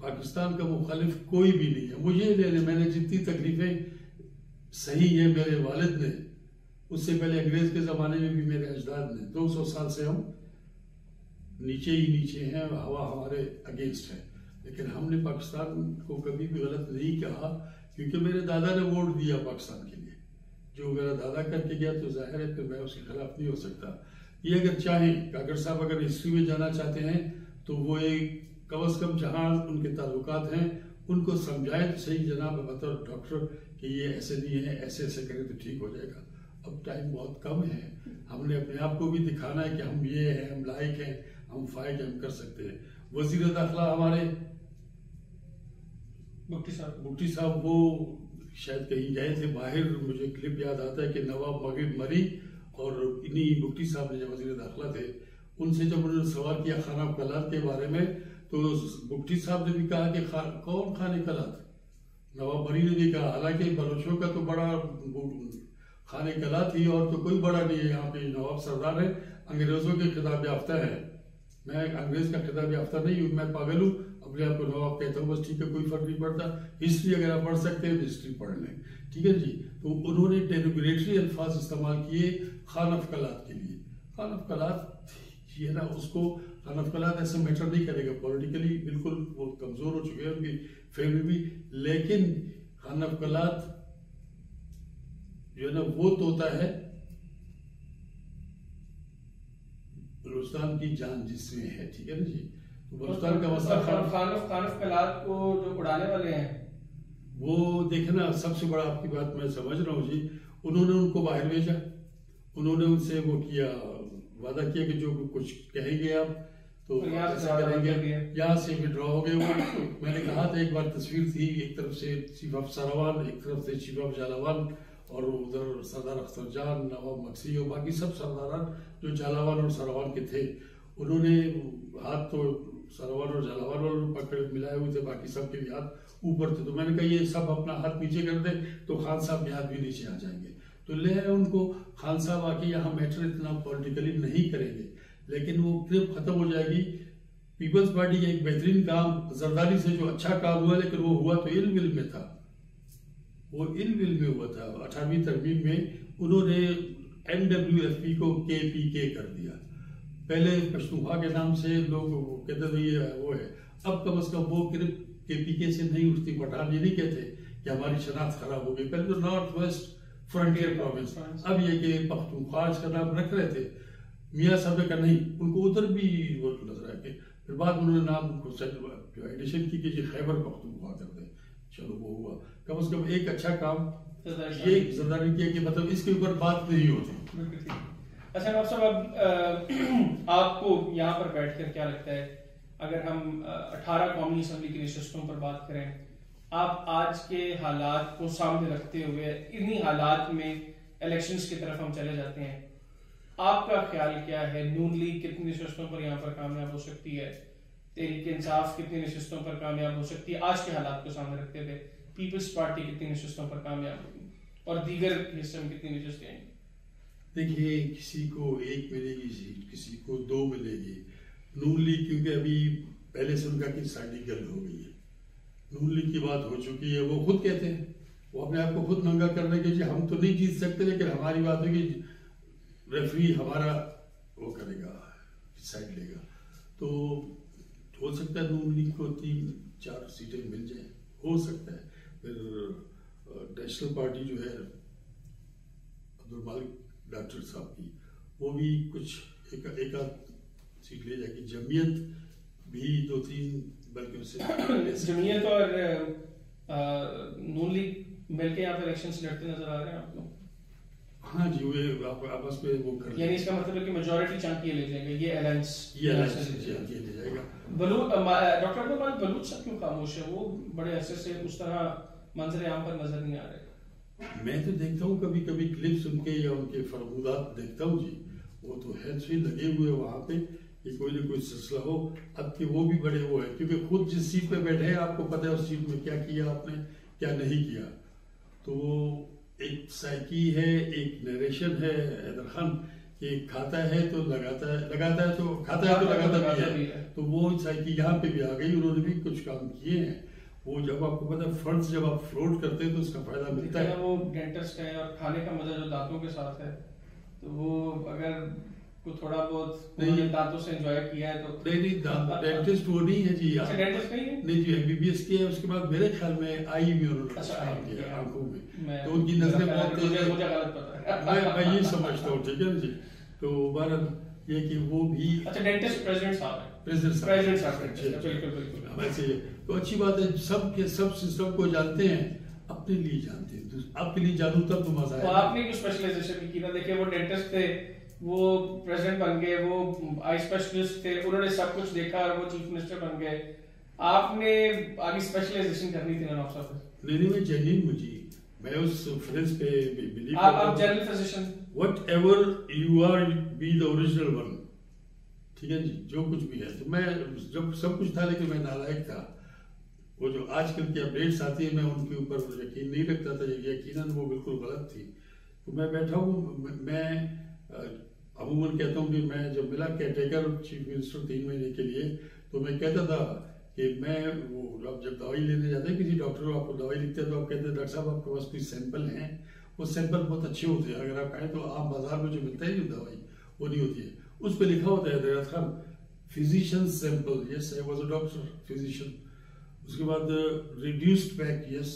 पाकिस्तान का मुखालिफ कोई भी नहीं है। मुझे लेने मैंने जितनी तकलीफें सही है मेरे वालिद ने, उससे पहले अंग्रेज के ज़माने में भी मेरे अजदाद ने, 200 साल से हम नीचे ही नीचे हैं, हवा हमारे अगेंस्ट है। लेकिन हमने पाकिस्तान को कभी भी गलत नहीं कहा, क्योंकि मेरे दादा ने वोट दिया पाकिस्तान के लिए। जो मेरा दादा करके गया तो जाहिर है कि मैं उसके खिलाफ नहीं हो सकता। ये अगर चाहें, कागर साहब अगर हिस्ट्री में जाना चाहते हैं तो वो एक कम से कम जहाँ उनके ताल्लुकात हैं उनको समझाएं तो सही जनाब बतौर डॉक्टर कि ये ऐसे नहीं है, ऐसे ऐसे करें तो ठीक हो जाएगा। अब टाइम बहुत कम है, हमने अपने आप को भी दिखाना है कि हम ये हैं, हम लायक हैं, हम फायक हम कर सकते हैं। वजीर दाखिला हमारे बुट्टी साहब वो शायद कहीं गए थे बाहर, मुझे क्लिप याद आता है कि नवाब मगरिब मरी और इन्हीं बुट्टी साहब ने जब वजीर दाखिला थे उनसे जब उन्होंने सवाल किया खाना कलात के बारे में, तो बुट्टी साहब ने भी कहा कि कौन खाने कलात, नवाब मरी ने भी कहा। हालांकि बलोचों का तो बड़ा खाने कला थी और तो कोई बड़ा नहीं है, यहाँ पे नवाब सरदार है, अंग्रेजों के खिताब याफ्ता है। मैं अंग्रेज का खिताब याफ्ता नहीं हूँ, मैं पागल हूँ, अपने आप को नवाब कहता हूँ, बस ठीक है, कोई फर्क नहीं पड़ता। हिस्ट्री अगर आप पढ़ सकते हैं तो हिस्ट्री पढ़ लें, ठीक है जी। तो उन्होंने डेरोगेटरी अल्फाज इस्तेमाल किए खानफ कलात के लिए। खानफ कलात ये ना, उसको खानफ कलात ऐसे मैटर नहीं करेगा, पॉलिटिकली बिल्कुल वो कमजोर हो चुके हैं उनकी फैमिली भी, लेकिन खानफ कलात जो है ना वो तोता है बलूचिस्तान की जान जिसमें है, ठीक है ना जी। तो बलूचिस्तान का मसला खानफ कलात को जो उड़ाने वाले हैं वो देखना, सबसे बड़ा आपकी बात मैं समझ रहा हूँ जी। उन्होंने उनको बाहर भेजा, उन्होंने उनसे वो किया, वादा किया कि जो कुछ कहेंगे आप तो ऐसा करेंगे, यहाँ से विड्रॉ हो गए वो। मैंने कहा था एक बार तस्वीर थी, एक तरफ से चीफ ऑफ सारावान, एक तरफ से चीफ ऑफ जालावान, और उधर सरदार अख्तर जान, नवाब मक्सी और बाकी सब सरदारान जो जालावान और सारावान के थे, उन्होंने हाथ तो सारावान और जालावान वालों पकड़ मिलाए हुए थे, बाकी सबके भी हाथ ऊपर थे। तो मैंने कहा ये सब अपना हाथ नीचे कर दे तो खान साहब के हाथ भी नीचे आ जाएंगे। तो ले आए उनको, खान साहब आके यहाँ मैटर इतना पॉलिटिकली नहीं करेंगे, लेकिन वो ग्रिप खत्म हो जाएगी। पीपल्स पार्टी का एक बेहतरीन काम जरदारी से जो अच्छा काम हुआ, लेकिन वो हुआ तो इल विल में था, वो इल विल में हुआ था। 18वीं तरमीम में उन्होंने NWFP को KPK कर दिया। पहले पश्तूनख्वा के नाम से लोग कहते थे ये वो है, अब कम से कम वो KPK से नहीं उठती। पठान ये नहीं कहते कि हमारी शनाख्त खराब हो गई। पहले तो नॉर्थ वेस्ट फ्रंटियर प्रोविंस, अब ये कि पख्तूनख्वा का नाम रख रहे थे, मियाँ साहब का नहीं, उनको उधर भी वो नजर आया। फिर बाद उन्होंने नाम एडिशन की कि खैबर पख्तूनख्वा कर दे। चलो वो हुआ, कम से कम एक अच्छा काम ये जरदारी किया कि मतलब इसके ऊपर बात नहीं होती। अच्छा डॉक्टर साहब, अब आपको यहाँ पर बैठकर क्या लगता है, अगर हम 18 कौमी असम्बली की नशिस्तों पर बात करें, आप आज के हालात को सामने रखते हुए इन्हीं हालात में इलेक्शंस की तरफ हम चले जाते हैं, आपका ख्याल क्या है? नून लीग कितनी नशिस्तों पर यहाँ पर कामयाब हो सकती है? तहरीक इंसाफ कितनी नशिस्तों पर कामयाब हो सकती है आज के हालात को सामने रखते हुए? पीपल्स पार्टी कितनी नशिस्तों पर कामयाब होगी और दीगर हिस्से में कितनी नशिस्तें आएंगी? देखिए, किसी को 1 मिलेगी सीट, किसी को 2 मिलेगी। नून लीग क्योंकि अभी पहले से उनका की साइड गल हो गई है, नून लीग की बात हो चुकी है। वो खुद कहते हैं, वो अपने आप को खुद नंगा करने के लिए हम तो नहीं जीत सकते, लेकिन हमारी बात होगी, रेफरी हमारा वो करेगा, साइड लेगा। तो हो सकता है नून लीग को 3-4 सीटें मिल जाए, हो सकता है। फिर नेशनल पार्टी जो है अब्दुल मालिक डॉक्टर साहब की, वो भी कुछ एक आध सीट ले जाएगी। जमीयत भी 2-3 बल्कि उससे जमीयत और नून लीग मिलके यहाँ पे इलेक्शंस लड़ते नजर आ रहे हैं आप लोग? हाँ जी, वे आपस में वो कर, यानी इसका मतलब है कि मेजॉरिटी चंक ये ले जाएंगे, ये अलायंस ये ले जाएगा। डॉक्टर अब्दुल बलूच सब क्यों खामोश है? वो बड़े अरसे से उस तरह मंजर आम पर नजर नहीं आ रहे। मैं तो देखता हूँ कभी कभी क्लिप्स उनके या उनके फरमूदात देखता हूँ जी, वो तो है ही लगे हुए वहाँ पे कि कोई ना कोई सिलसिला हो। अब कि वो भी बड़े वो है, क्योंकि खुद जिस सीट पे बैठे हैं आपको पता है उस सीट में क्या किया आपने, क्या नहीं किया। तो एक साइकी है, एक नरेशन है हैदर खान कि खाता है तो लगाता है, लगाता है तो खाता है तो लगाता भी है। तो वो साइकी यहाँ पे भी आ गई, उन्होंने भी कुछ काम किए हैं। वो जब आपको पता है फंड्स जब आप फ्लोट करते हैं तो उसका फायदा मिलता है। वो डेंटिस्ट है और खाने का मजा जो दांतों के साथ है, तो वो अगर को थोड़ा बहुत दांतों से एंजॉय किया है तो नहीं डेंटिस्ट वो नहीं है जी। अच्छा, डेंटिस्ट नहीं है? नहीं जी, एमबीबीएस किया है, उसके बाद मेरे ख्याल में आई भी उन्होंने काम किया आंखों में, तो उनकी नजरें बहुत तेज है। मुझे गलत पता है, मैं ये समझता हूँ, ठीक है ना जी। तो बहरहाल ये कि वो भी अच्छा डेंटिस्ट प्रेसिडेंट साहब है, प्रेसिडेंट साहब बिल्कुल बिल्कुल वैसे तो अच्छी बात है। सब के सब सिस्टम को जानते हैं, अपने लिए जानते हैं। आपके लिए जानू तब तो मजा तो आएगा। आपने कुछ स्पेशलाइजेशन की ना, देखिए वो डेंटिस्ट थे, वो प्रेसिडेंट बन गए, वो आई स्पेशलिस्ट थे, उन्होंने सब कुछ देखा और वो चीफ मिनिस्टर बन गए। आपने आगे स्पेशलाइजेशन करनी थी ना डॉक्टर साहब? नहीं मैं जेन्युइन हूँ जी, मैं उस फ्रेंड्स पे बिलीव करता हूं। आप general physician, whatever you are, be the original one, ठीक है जी, जो कुछ भी है। तो मैं जब सब कुछ था लेकिन मैं नालायक था। वो जो आजकल की अपडेट्स आती है मैं उनके ऊपर यकीन नहीं रखता था, यकीनन वो बिल्कुल गलत थी। तो मैं बैठा हूँ, मैं अमूमन कहता हूँ कि मैं जब मिला केयरटेकर चीफ मिनिस्टर 3 महीने के लिए, तो मैं कहता था कि मैं वो आप जब दवाई लेने जाते हैं किसी डॉक्टर को, आपको दवाई लिखते हैं तो आप कहते हैं डॉक्टर साहब आपके पास कोई सैंपल हैं, वो सैंपल बहुत अच्छे होते हैं, अगर आप खाएं तो आम बाजार में जो मिलता है जो दवाई वो नहीं होती है, उस पर लिखा होता है Haider Khan physician sample, yes I was a doctor physician. उसके बाद रिड्यूस्ड पैक, यस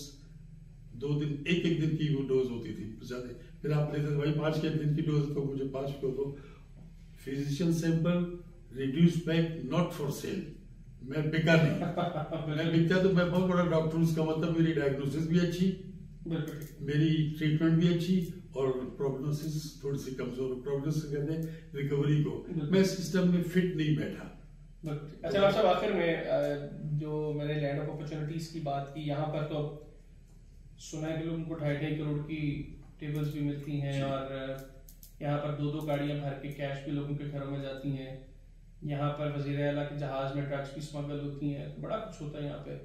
2 दिन एक दिन की वो डोज होती थी ज्यादा, फिर आप लेते भाई 5 के दिन की डोज, तो मुझे 5 को दो। Physician sample reduced pack, not for sale. मैं बिका नहीं मैं बिकता तो मैं बहुत बड़ा डॉक्टर, उसका मतलब मेरी डायग्नोसिस भी अच्छी, मेरी ट्रीटमेंट भी अच्छी और प्रोग्नोसिस थोड़ी सी कमजोर, प्रोग्नोसिस कहते हैं रिकवरी को, मैं सिस्टम में फिट नहीं बैठा। अच्छा डॉक्टर साहब, आखिर में जो मैंने लैंड ऑफ अपॉर्चुनिटीज की बात की, यहाँ पर तो सुना है कि लोगों को 2.5 करोड़ की टेबल्स भी मिलती हैं और यहाँ पर 2-2 गाड़ियां भर के कैश भी लोगों के घरों में जाती हैं। यहाँ पर वजीर आला के जहाज में ड्रग्स भी स्मगल होती हैं, तो बड़ा कुछ होता है यहाँ पे।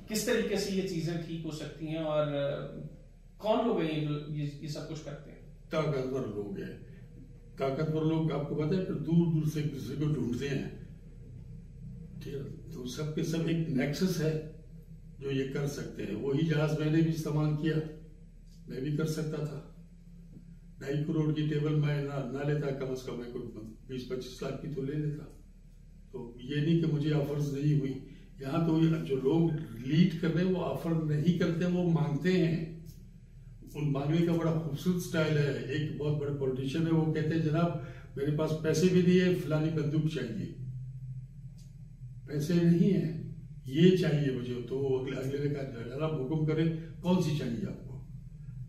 किस तरीके से ये चीजें ठीक हो सकती हैं और कौन लोग हैं जो ये सब कुछ करते हैं? ताकतवर लोग हैं, ताकतवर लोग आपको पता है दूर दूर से एक दूसरे को ढूंढते हैं, ठीक है। तो सबके सब एक नेक्सस है जो ये कर सकते हैं। वही जहाज मैंने भी इस्तेमाल किया, मैं भी कर सकता था। 2.5 करोड़ की टेबल मैं ना लेता, कम से कम मैं कोई 20-25 लाख की तो ले लेता। तो ये नहीं कि मुझे ऑफर्स नहीं हुई। यहाँ तो जो लोग लीड कर रहे हैं वो ऑफर नहीं करते, वो मांगते हैं। उन मांगने का बड़ा खूबसूरत स्टाइल है। एक बहुत बड़े पॉलिटिशियन है, वो कहते हैं जनाब मेरे पास पैसे भी नहीं है, फलानी बंदूक चाहिए। पैसे नहीं है, ये चाहिए मुझे, तो अगले ने कहा जनाब हुक्म करें कौन सी चाहिए आपको।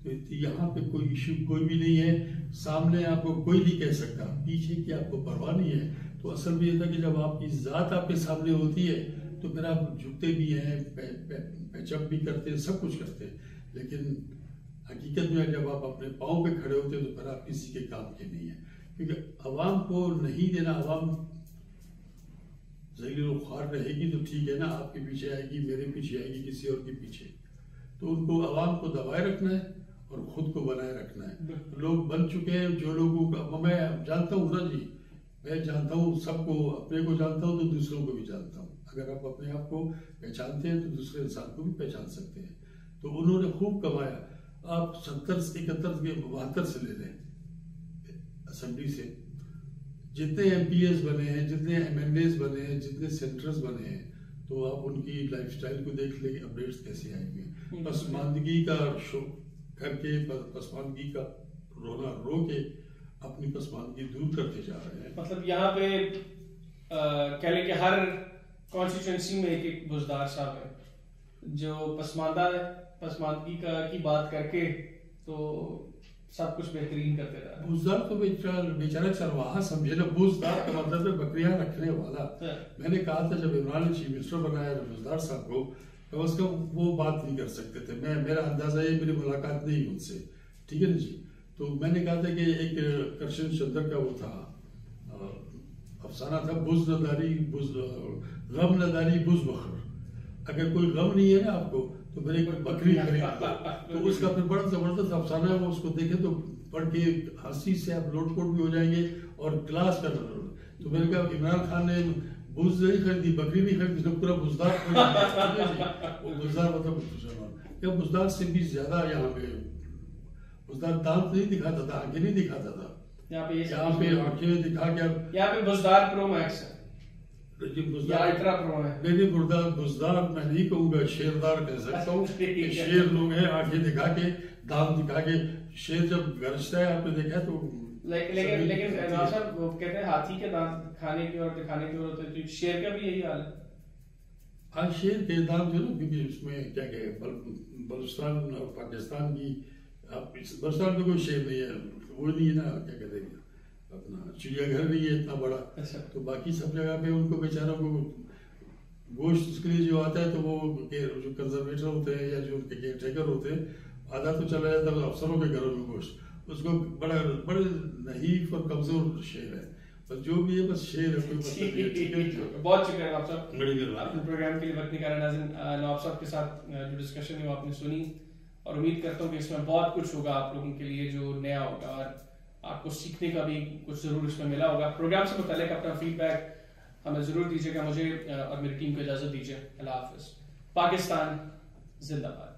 तो यहाँ पे कोई इश्यू कोई भी नहीं है, सामने आपको कोई नहीं कह सकता, पीछे की आपको परवाह नहीं है। तो असल में ये था कि जब आपकी जात आपके सामने होती है तो फिर आप झुकते भी हैं, पैचअप भी करते हैं, सब कुछ करते हैं। लेकिन हकीकत में जब आप अपने पाँव पे खड़े होते हैं तो फिर आप किसी के काम के नहीं है, क्योंकि अवाम को नहीं देना, अवाम ज़लील ख्वार रहेगी तो ठीक है ना, आपके पीछे आएगी, मेरे पीछे आएगी, किसी और के पीछे। तो उनको अवाम को दबाए रखना है और खुद को बनाए रखना है। लोग बन चुके हैं जो लोगों का, मैं जानता हूँ ना जी, मैं जानता हूँ सबको, अपने को जानता हूँ तो दूसरों को भी जानता हूँ। अगर आप अपने आप को पहचानते हैं तो दूसरे इंसान को भी पहचान सकते हैं। तो उन्होंने खूब कमाया। आप 70, 71 के 72 से ले लें असेंबली से, जितने MPs बने हैं, जितने MNAs बने हैं, जितने सेनेटर्स बने हैं, तो आप उनकी लाइफस्टाइल को देख लेंगे, अपडेट्स कैसे आएंगे। पसमानदगी का शो करके, पसमानदगी का रोना रो के अपनी पसमानदगी दूर करते जा रहे हैं। मतलब यहाँ पे कह लें कि हर कॉन्स्टिट्यूएंसी में एक बुजदार साहब है। जो पसमानदगी की बात करके तो सब कुछ बेहतरीन करते रहा। बुजदार तो बेचारा चरवाहा समझे ना, बुजदार का मतलब है बकरियां रखने वाला। मैंने कहा था जब इमरान ने चीफ मिनिस्टर बनाया बुजदार साहब को, तो उसका वो बात नहीं कर सकते थे। मेरा अंदाजा ये, मेरी मुलाकात नहीं उनसे, ठीक है ना जी। तो मैंने कहा था कि एक करशन चंद्र का वो था अफसाना था, गम नदारी बुज बखर। अगर कोई गम नहीं है ना आपको तो मेरे एक बकरी खरीद दो। तो उसका फिर बड़ा जबरदस्त अफसाना है, वो उसको देखे तो पढ़ के हंसी से आप लोटपोट भी हो जाएंगे और क्लास कर रहे। तो मैंने कहा इमरान खान ने बुज नहीं खरीदी, बकरी नहीं खरीदी, तो पूरा बुजदार वो बुजदार मतलब क्या, बुजदार से भी ज्यादा यहाँ पे बुजदार दांत नहीं दिखाता था, आंखें नहीं दिखाता था। यहाँ पे आंखें दिखा के यहाँ पे बुजदार प्रो मैक्स है, बुजदार मैं नहीं कहूँगा, शेरदार कह सकता हूँ। शेर लोग हैं, आंखें दिखा के दांत दिखा के। शेर जब गरजता है आपने देखा है तो लेकिन साहब वो कहते हैं हाथी के दांत खाने की और दिखाने की होते हैं, शेर का भी यही हाल है। हाँ, शेर के दांत जो ना, क्योंकि उसमें क्या कहे बलूचिस्तान और पाकिस्तान की, बलूचिस्तान में कोई शेर नहीं है, वो नहीं है ना, क्या कहते हैं अपना चिड़ियाघर नहीं है इतना बड़ा। अच्छा। तो बाकी सब जगह पे उनको बेचारों को गोश्त उसके लिए जो आता है, तो वो जो कंजर्वेटर होते हैं या जो उनके केयर टेकर होते हैं, आधा तो चला जाता है अफसरों के घरों में गोश्त, उसको बड़े नहीफ और कमजोर शेर है, बस जो भी है बस शेर है, कोई मतलब नहीं है। बहुत शुक्रिया नवाब साहब, बड़ी मेहरबानी अपने प्रोग्राम के लिए वक्त निकाला। नाज़रीन, नवाब साहब के साथ जो डिस्कशन है वो आपने सुनी और उम्मीद करता हूँ कि इसमें बहुत कुछ होगा आप लोगों के लिए जो नया होगा और आपको सीखने का भी कुछ जरूर इसमें मिला होगा। प्रोग्राम से मुताल्लिक अपना फीडबैक हमें जरूर दीजिएगा, मुझे और मेरी टीम को इजाजत दीजिए। अल्लाह हाफिज। पाकिस्तान जिंदाबाद।